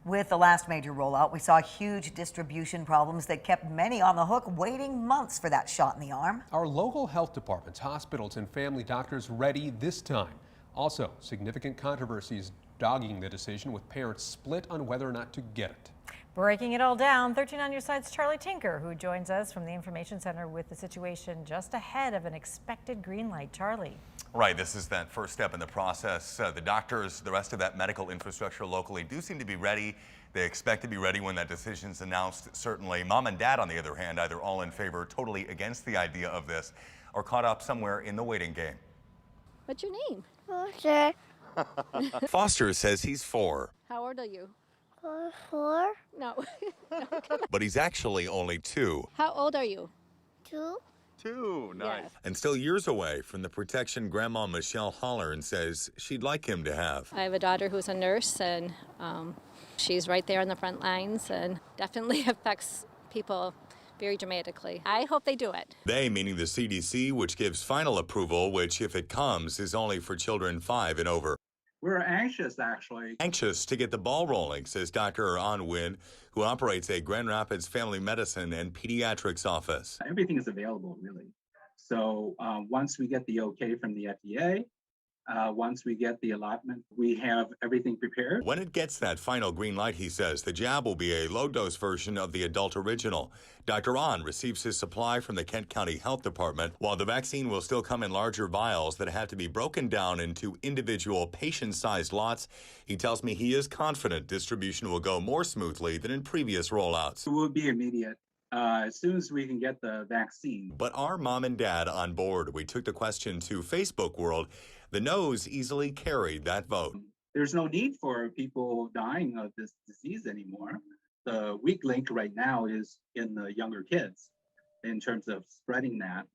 With the last major rollout, we saw huge distribution problems that kept many on the hook, waiting months for that shot in the arm. Our local health departments, hospitals, and family doctors ready this time. Also, significant controversies dogging the decision, with parents split on whether or not to get it. Breaking it all down, 13 on your side's Charlie Tinker, who joins us from the Information Center with the situation just ahead of an expected green light. Charlie. Right, this is that first step in the process. The doctors, the rest of that medical infrastructure locally do seem to be ready. They expect to be ready when that decision's announced, certainly. Mom and dad, on the other hand, either all in favor, totally against the idea of this, or caught up somewhere in the waiting game. What's your name? Foster. Foster says he's 4. How old are you? 4. No. But he's actually only 2. How old are you? 2. 2, nice. Yes. And still years away from the protection Grandma Michelle Hollern says she'd like him to have. I have a daughter who's a nurse, and she's right there on the front lines and definitely affects people very dramatically. I hope they do it. They, meaning the CDC, which gives final approval, which, if it comes, is only for children 5 and over. We're anxious, actually. Anxious to get the ball rolling, says Dr. An Nguyen, who operates a Grand Rapids Family Medicine and Pediatrics office. Everything is available, really. So once we get the okay from the FDA, once we get the allotment, we have everything prepared. When it gets that final green light, he says, the jab will be a low-dose version of the adult original. Dr. An receives his supply from the Kent County Health Department, while the vaccine will still come in larger vials that have to be broken down into individual patient-sized lots. He tells me he is confident distribution will go more smoothly than in previous rollouts. It will be immediate as soon as we can get the vaccine. But are mom and dad on board? We took the question to Facebook World. The no's easily carried that vote. There's no need for people dying of this disease anymore. The weak link right now is in the younger kids in terms of spreading that.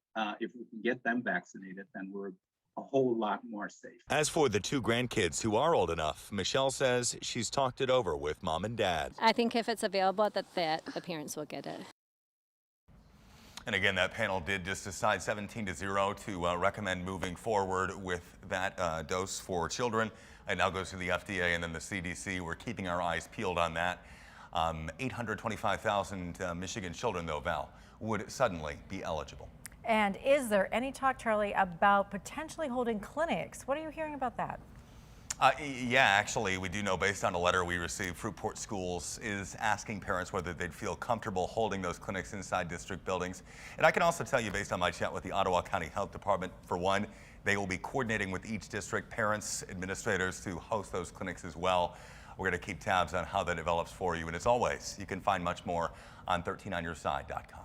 If we can get them vaccinated, then we're a whole lot more safe. As for the 2 grandkids who are old enough, Michelle says she's talked it over with mom and dad. I think if it's available, that the parents will get it. And again, that panel did just decide 17-0 to recommend moving forward with that dose for children. It now goes to the FDA and then the CDC. We're keeping our eyes peeled on that. 825,000 Michigan children, though, Val, would suddenly be eligible. And is there any talk, Charlie, about potentially holding clinics? What are you hearing about that? Yeah, actually, we do know, based on a letter we received, Fruitport Schools is asking parents whether they'd feel comfortable holding those clinics inside district buildings. And I can also tell you, based on my chat with the Ottawa County Health Department, for one, they will be coordinating with each district, parents, administrators, to host those clinics as well. We're going to keep tabs on how that develops for you. And as always, you can find much more on 13onyourside.com.